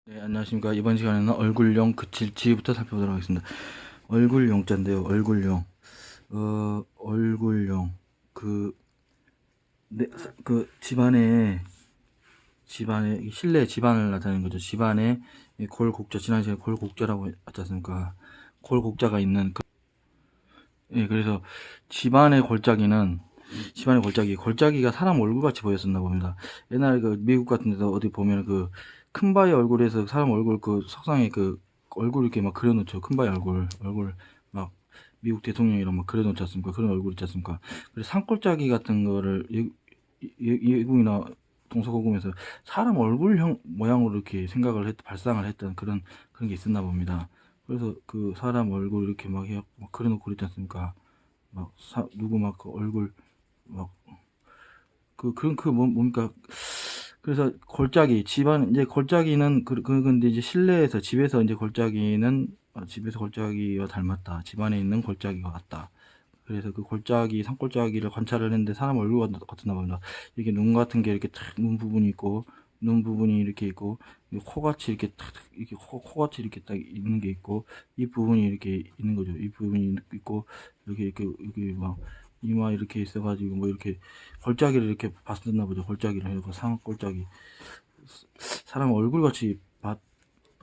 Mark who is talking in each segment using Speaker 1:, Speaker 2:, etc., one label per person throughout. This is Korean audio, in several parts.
Speaker 1: 네, 안녕하십니까. 이번 시간에는 얼굴용 그칠지부터 살펴보도록 하겠습니다. 얼굴용자인데요. 얼굴용. 얼굴용. 그, 네, 집안에, 실내 집안을 나타내는 거죠. 집안에 이 골곡자, 지난 시간에 골곡자라고 했지 않습니까? 골곡자가 있는, 예, 그래서 골짜기가 사람 얼굴같이 보였었나 봅니다. 옛날에 그 미국 같은 데서 어디 보면 그 큰 바위 얼굴에서 사람 얼굴 그 석상에 그 얼굴 이렇게 막 그려놓죠. 큰 바위 얼굴 막 미국 대통령이랑 막 그려놓지 않습니까? 그런 얼굴 있지 않습니까? 그래서 산골짜기 같은 거를 외국이나 동서고금에서 사람 얼굴형 모양으로 이렇게 발상을 했던 그런 게 있었나 봅니다. 그래서 그 사람 얼굴 이렇게 막 그려놓고 그랬지 않습니까? 누구 막 그 얼굴 막 뭡니까? 그래서 이제 골짜기는 근데 이제 실내에서 집에서 이제 집에서 골짜기와 닮았다. 집안에 있는 골짜기와 같다. 그래서 그 산골짜기를 관찰을 했는데 사람 얼굴 같았나 봅니다. 이렇게 눈 같은 게 이렇게 탁 눈 부분이 이렇게 있고, 코같이 이렇게 탁, 이렇게 코같이 이렇게 딱 있는 게 있고, 입 부분이 이렇게 있는 거죠. 입 부분이 있고, 여기 막, 이마 이렇게 있어가지고, 뭐 이렇게, 골짜기를 이렇게 봤었나 보죠. 골짜기를 해서 산골짜기. 사람 얼굴같이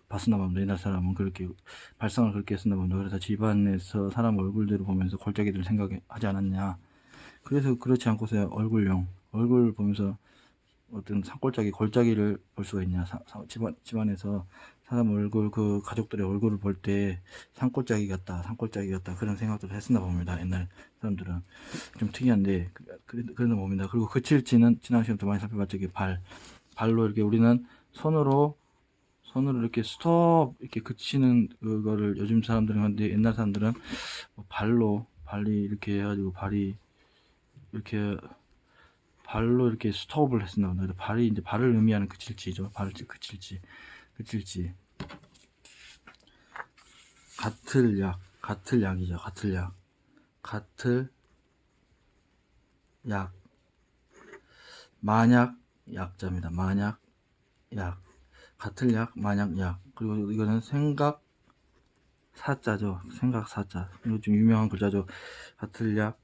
Speaker 1: 봤었나 봅니다. 옛날 사람은 그렇게 발상을 그렇게 했었나 봅니다. 그래서 집안에서 사람 얼굴들을 보면서 골짜기들을 생각하지 않았냐. 그래서 그렇지 않고서야 얼굴 보면서 어떤 골짜기를 볼 수가 있냐. 집안에서 사람 얼굴, 그 가족들의 얼굴을 볼 때 산골짜기 같다. 그런 생각들을 했었나 봅니다. 옛날 사람들은. 좀 특이한데, 그랬나 봅니다. 그리고 그칠지는 지난 시간부터 많이 살펴봤죠. 이게 발로 이렇게 우리는 손으로 이렇게 스톱 이렇게 그치는 그거를 요즘 사람들은 하는데 옛날 사람들은 뭐 발이 이렇게 해가지고 이렇게 발로 이렇게 스톱을 했었나 보다. 발이 이제 발을 의미하는 그칠지죠. 그칠지. 같을 약이죠. 같을 약. 만약 약자입니다. 만약 약. 같을 약, 만약 약. 그리고 이거는 사자죠. 생각 사자. 이거 좀 유명한 글자죠. 같을 약,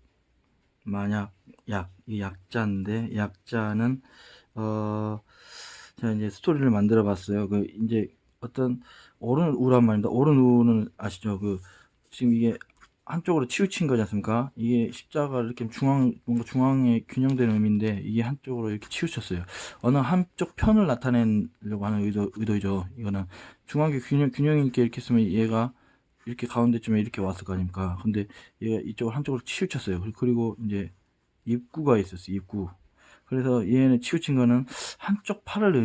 Speaker 1: 만약 약. 이 약자인데 약자는 제가 이제 스토리를 만들어 봤어요. 이제 어떤 오른 우란 말입니다. 오른 우는 아시죠? 지금 이게 한쪽으로 치우친 거지 않습니까? 이게 십자가 이렇게 뭔가 중앙에 균형되는 의미인데 이게 한쪽으로 이렇게 치우쳤어요. 어느 한쪽 편을 나타내려고 하는 의도죠. 이거는 중앙에 균형 있게 이렇게 쓰면 얘가 이렇게 가운데쯤에 이렇게 왔을 거 아닙니까? 근데 얘가 이쪽을 한쪽으로 치우쳤어요. 그리고 이제 입구가 있었어요. 입구. 그래서 얘는 치우친 거는 한쪽 팔을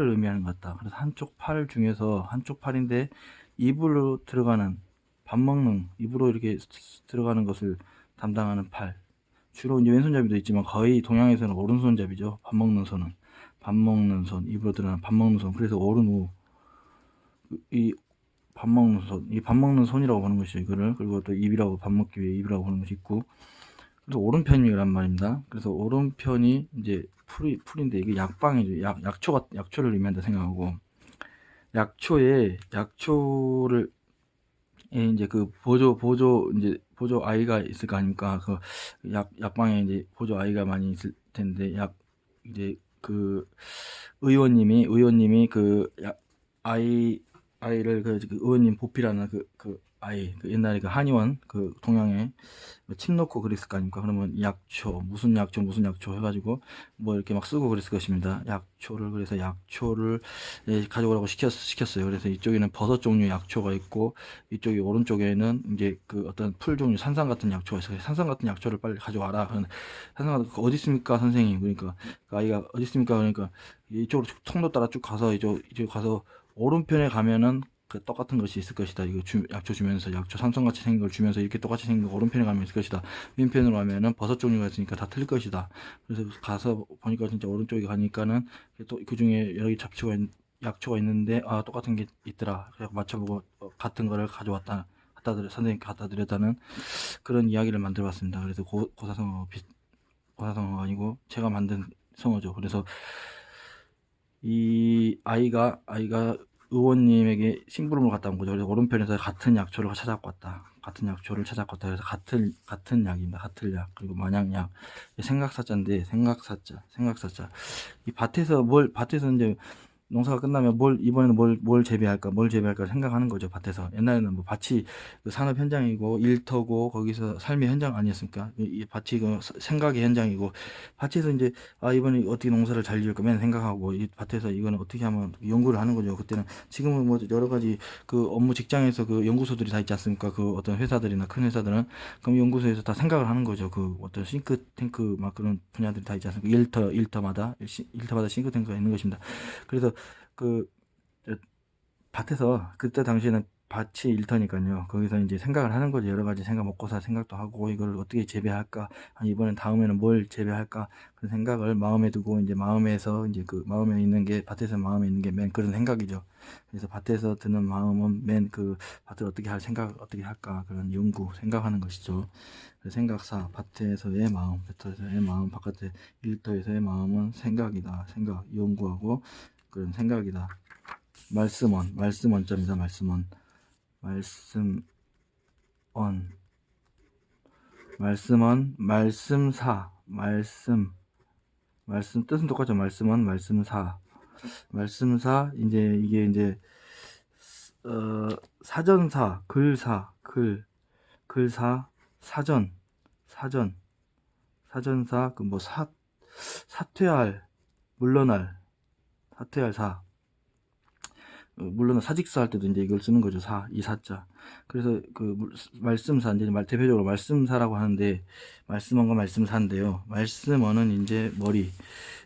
Speaker 1: 의미하는 것 같다. 그래서 한쪽 팔 중에서 한쪽 팔인데 입으로 들어가는 입으로 이렇게 들어가는 것을 담당하는 팔. 주로 이제 왼손잡이도 있지만 거의 동양에서는 오른손잡이죠. 밥 먹는 손, 입으로 들어가는 밥 먹는 손. 그래서 오른 우, 이 이 밥 먹는 손이라고 보는 것이죠. 이거를. 그리고 또 밥 먹기 위해 입이라고 보는 것이 있고. 그래서 오른편이란 말입니다. 그래서 오른편이 이제 풀인데 이게 약방이죠. 약초를 의미한다 생각하고 약초를 이제 보조 아이가 있을 거 아닙니까? 약방에 이제 보조 아이가 많이 있을 텐데 이제 그 의원님이 아이를 의원님 보필하는 옛날에 그 한의원 동양에 침 넣고 그랬을 거 아닙니까? 그러면 무슨 약초 해가지고 뭐 이렇게 막 쓰고 그랬을 것입니다. 그래서 약초를 가져오라고 시켰어요. 그래서 이쪽에는 버섯 종류 약초가 있고 이쪽이 오른쪽에는 이제 그 어떤 풀 종류 산삼 같은 약초가 있어요. 산삼 같은 약초를 빨리 가져와라. 어디 있습니까, 선생님? 그러니까 그 아이가 어디 있습니까? 그러니까 이쪽으로 통로 따라 쭉 가서 이쪽 가서 오른편에 가면은 그 똑같은 것이 있을 것이다. 약초 주면서 약초 삼성같이 생긴 걸 주면서 이렇게 똑같이 생긴 거 오른편에 가면 있을 것이다. 왼편으로 가면은 버섯 종류가 있으니까 다 틀릴 것이다. 그래서 가서 보니까 진짜 오른쪽에 가니까는 또 그 중에 여러 개 약초가 있는데 똑같은 게 있더라. 그래서 맞춰보고 같은 거를 선생님께 갖다 드렸다는 그런 이야기를 만들어 봤습니다. 그래서 고사성어가 아니고 제가 만든 성어죠. 그래서 이 아이가 의원님에게 심부름을 갔다 온 거죠. 그래서 오른편에서 같은 약초를 찾아갖고 왔다. 같은 약초를 찾아갖고 왔다. 그래서 같은 약입니다. 같은 약. 그리고 만약약. 생각사자인데, 생각사자. 이 밭에서 이제 농사가 끝나면 이번에는 뭘 재배할까 생각하는 거죠, 밭에서. 옛날에는 뭐 밭이 그 산업 현장이고, 일터고, 거기서 삶의 현장 아니었습니까? 이 밭이 그 생각의 현장이고, 밭에서 이제, 이번에 어떻게 농사를 잘 지을까 맨 생각하고, 이 밭에서 이거는 어떻게 하면 연구를 하는 거죠, 그때는. 지금은 뭐 여러 가지 그 업무 직장에서 그 연구소들이 다 있지 않습니까? 그 어떤 회사들이나 큰 회사들은. 그럼 연구소에서 다 생각을 하는 거죠. 그 어떤 싱크탱크 막 그런 분야들이 다 있지 않습니까? 일터마다 싱크탱크가 있는 것입니다. 그래서 그 밭에서 그때 당시에는 밭이 일터니까요. 거기서 이제 생각을 하는 거죠. 여러 가지 생각, 먹고 살 생각도 하고 이걸 어떻게 재배할까? 이번엔 다음에는 뭘 재배할까? 그런 생각을 마음에 두고 이제 마음에서 이제 그 마음에 있는 게 밭에서 마음에 있는 게 맨 그런 생각이죠. 그래서 밭에서 드는 마음은 맨 그 밭을 어떻게 할까? 그런 연구, 생각하는 것이죠. 생각사, 밭에서의 마음, 바깥에 일터에서의 마음은 생각이다. 연구하고 그런 생각이다. 말씀 원자입니다. 말씀원, 말씀사, 말씀 뜻은 똑같죠. 말씀사. 이제 이게 이제 사전사, 글사, 사전사, 그 뭐 사퇴할, 물러날, 사. 물론 사직서 할 때도 이제 이걸 쓰는 거죠. 이 사자. 그래서 그 말씀사, 이제 대표적으로 말씀사라고 하는데, 말씀원과 말씀사인데요. 말씀원은 이제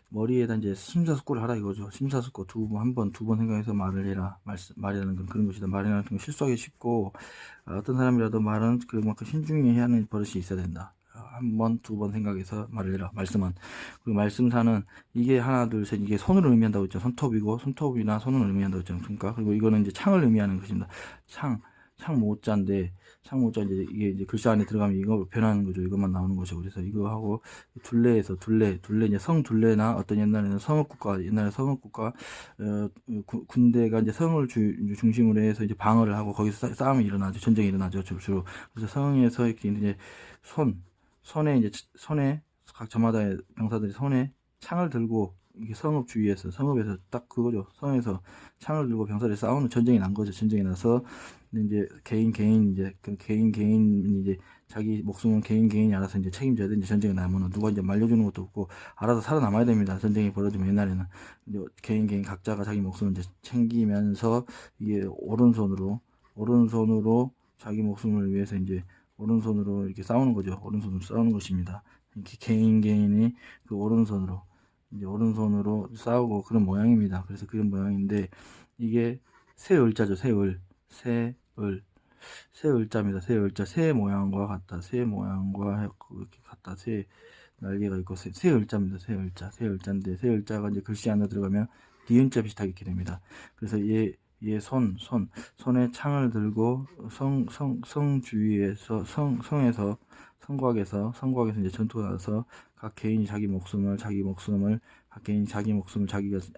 Speaker 1: 머리에다 이제 심사숙고를 하라 이거죠. 심사숙고 한 번, 두 번 생각해서 말을 해라. 말이라는 건 그런 것이다. 말이라는 건 실수하기 쉽고, 어떤 사람이라도 말은 그만큼 신중히 해야 하는 버릇이 있어야 된다. 한 번, 두 번 생각해서 말을 해라. 말씀은. 그리고 말씀사는 이게 하나, 둘, 셋, 이게 손을 의미한다고 했죠. 손톱이나 손을 의미한다고 했지 않습니까? 그리고 이거는 이제 창을 의미하는 것입니다. 모자인데, 이제 이게 이제 글씨 안에 들어가면 이거 변하는 거죠. 이것만 나오는 거죠. 그래서 이거 하고, 둘레, 이제 성둘레나 어떤 옛날에 성읍국가, 군대가 이제 성을 중심으로 해서 이제 방어를 하고 거기서 싸움이 일어나죠. 전쟁이 일어나죠. 주로. 그래서 성에서 이렇게 이제 손에 각 저마다의 병사들이 손에 창을 들고 이게 성읍에서 딱 그거죠. 성에서 창을 들고 병사들이 싸우는 전쟁이 난 거죠. 전쟁이 나서 이제 개인이 이제 자기 목숨은 개인이 알아서 이제 책임져야 돼. 이제 전쟁이 나면 누가 이제 말려주는 것도 없고 알아서 살아남아야 됩니다. 전쟁이 벌어지면 옛날에는 이제 개인 각자가 자기 목숨을 이제 챙기면서 이게 오른손으로 자기 목숨을 위해서 이제 오른손으로 이렇게 싸우는 거죠. 오른손으로 싸우는 것입니다. 이렇게 개인이 그 오른손으로 싸우고 그런 모양입니다. 그래서 그런 모양인데 이게 새을자죠. 새을자입니다. 새 모양과 같다. 이렇게 같다. 새 날개가 있고 새을자입니다. 새을자인데 새을자가 이제 글씨 안에 들어가면 니은자 비슷하게 이렇게 됩니다. 그래서 얘 손에 창을 들고 성 주위에서 성곽에서 이제 전투가 나서 각 개인이 자기 목숨을 자기가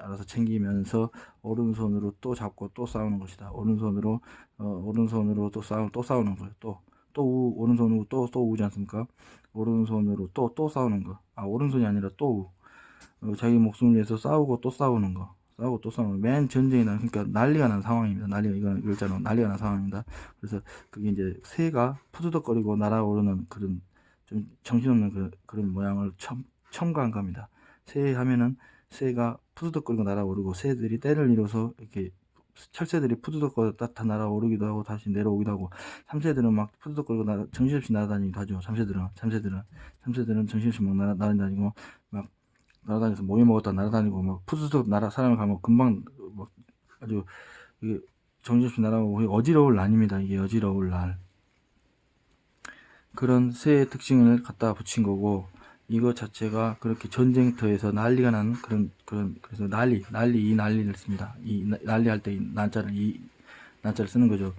Speaker 1: 알아서 챙기면서 오른손으로 또 잡고 또 싸우는 것이다. 오른손으로 또 싸우는 거예요. 오른손으로 또 우지 않습니까? 오른손으로 또 싸우는 거. 오른손이 아니라 또 자기 목숨을 위해서 싸우고 또 싸우는 거. 맨 전쟁이 그러니까 난리가 난 상황입니다. 이건 일자로 난리가 난 상황입니다. 그래서 그게 이제 새가 푸드덕거리고 날아오르는 그런 좀 정신없는 그런 모양을 첨가한 겁니다. 새 하면은 새가 푸드덕거리고 날아오르고 새들이 때를 이뤄서 이렇게 철새들이 푸드덕거리고 다 날아오르기도 하고 다시 내려오기도 하고 참새들은 막 푸드덕거리고 정신없이 날아다니기도 하죠. 참새들은 정신없이 막 날아다니고 막 날아다니면서 모이 먹었다 날아다니고 막 푸드덕 사람을 가면 금방 막 아주 이게 정신없이 날아오고 어지러울 날입니다. 이게 어지러울 날. 그런 새의 특징을 갖다 붙인 거고 이거 자체가 그렇게 전쟁터에서 난리가 난 그래서 난리를 씁니다. 이 난리 할 때 난자를 쓰는 거죠.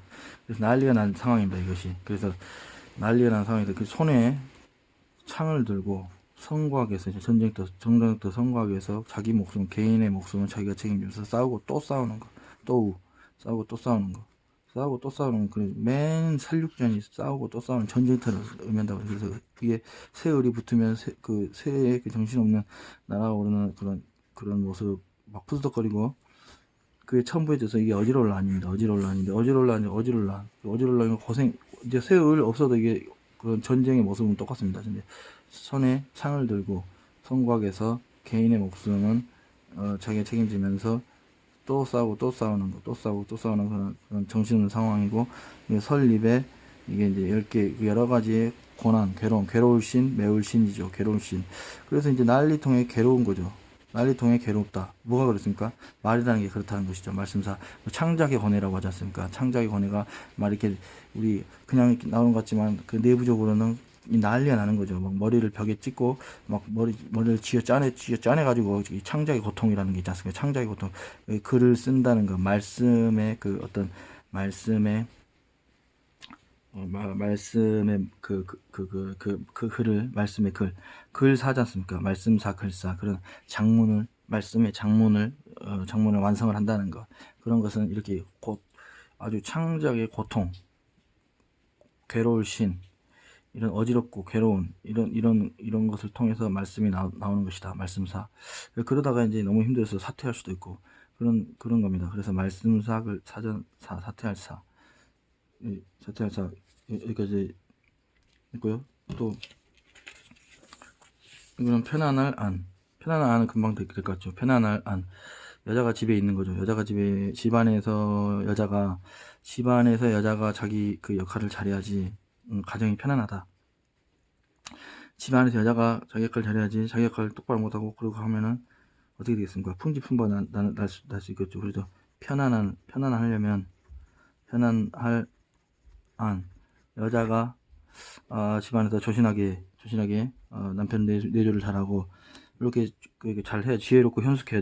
Speaker 1: 그래서 난리가 난 상황입니다. 이것이. 그래서 난리가 난 상황에서 그 손에 창을 들고 성곽에서 전쟁터 성곽에서 개인의 목숨은 자기가 책임지면서 싸우고 또 싸우는 거. 싸우고 또 싸우는 거. 싸우고 또 싸우는 그 맨 살육전이 싸우고 또 싸우는 전쟁터를 의미한다고. 그래서 이게 세을이 붙으면 그 새의 그 정신없는 날아오르는 그런 모습 막 푸드덕거리고 그게 처음 보여져서 이게 어지러울 아닙니다. 어지러울 고생 이제 세을 없어도 이게 그런 전쟁의 모습은 똑같습니다. 근데 손에 창을 들고 성곽에서 개인의 목숨은 자기가 책임지면서 또 싸우고 또 싸우는 거, 또 싸우고 또 싸우는 그런 정신없는 상황이고, 이게 설립에 이게 이제 10개 여러 가지의 고난, 괴로울 신, 매울 신이죠. 괴로울 신. 그래서 이제 난리통에 괴로운 거죠. 난리통에 괴롭다. 뭐가 그렇습니까? 말이라는 게 그렇다는 것이죠. 말씀사 창작의 권해라고 하지 않습니까? 창작의 권해가 말 이렇게 우리 그냥 이렇게 나오는 것 같지만 그 내부적으로는 이 난리가 나는 거죠. 막 머리를 벽에 찍고 막 머리를 쥐어 짜내 가지고 이 창작의 고통이라는 게 있지 않습니까? 창작의 고통. 글을 쓴다는 거, 말씀의 그 어떤 말씀의 말씀의 그 글을 말씀의 글 사지 않습니까? 말씀사 글사 그런 장문을 말씀의 장문을 완성을 한다는 것. 그런 것은 이렇게 아주 창작의 고통, 괴로울 신, 이런 어지럽고 괴로운 이런 것을 통해서 말씀이 나오는 것이다. 말씀사. 그러다가 이제 너무 힘들어서 사퇴할 수도 있고 그런 겁니다. 그래서 말씀사를 사퇴할 사. 사퇴할 사 여기까지 있고요. 또 이거는 편안할 안은 금방 될 것 같죠. 편안할 안. 여자가 집에 있는 거죠. 여자가 집안에서 여자가 자기 그 역할을 잘해야지 가정이 편안하다. 집안에서 여자가 자기 역할을 잘해야지 자기 역할을 똑바로 못하고 그러고 하면은 어떻게 되겠습니까? 풍지풍부가 날 수 있겠죠. 그래서 편안하려면 편안할 안. 여자가 집안에서 조신하게 남편 내조를 잘하고 이렇게 잘 해 지혜롭고 현숙해야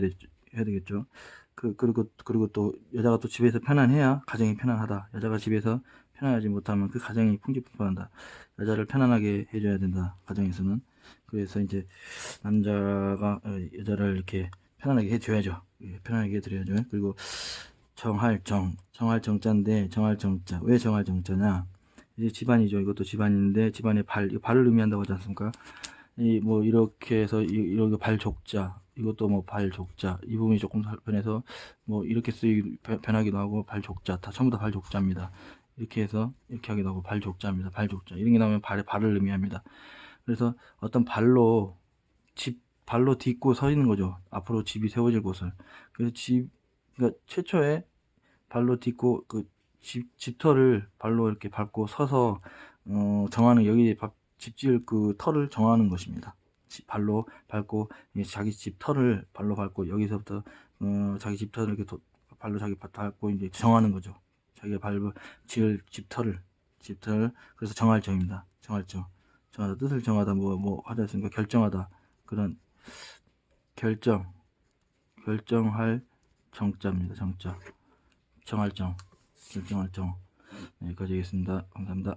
Speaker 1: 되겠죠. 그리고 또 여자가 또 집에서 편안해야 가정이 편안하다. 여자가 집에서 편안하지 못하면 그 가정이 풍지풍부한다. 여자를 편안하게 해줘야 된다. 가정에서는. 그래서 이제 남자가 여자를 이렇게 편안하게 해줘야죠. 편안하게 해드려야죠. 그리고 정할 정자인데 정할 정자. 왜 정할 정자냐? 이제 집안이죠. 이것도 집안인데 집안의 발을 의미한다고 하지 않습니까? 뭐 이렇게 해서 이렇게 발족자, 이것도 뭐 발족자, 이 부분이 조금 변해서 뭐 이렇게 변하기도 하고 발족자, 다 전부 다 발족자입니다. 이렇게 해서 이렇게 하기도 하고 발족자입니다. 발족자 이런 게 나오면 발을 의미합니다. 그래서 어떤 발로 딛고 서 있는 거죠. 앞으로 집이 세워질 곳을. 그래서 그러니까 최초에 발로 딛고 집터를 발로 이렇게 밟고 서서 정하는 여기 집 지을 그 터를 정하는 것입니다. 발로 밟고 자기 집 터를 발로 밟고 여기서부터 자기 집 터를 이렇게 발로 자기 밟고 이제 정하는 거죠. 자기가 지을 집 터를 그래서 정할정입니다. 정할정. 정하다 뜻을 정하다 뭐 하지 않습니까? 결정하다 그런 결정할 정자입니다. 정자. 결정할 정. 네, 여기까지 하겠습니다. 감사합니다.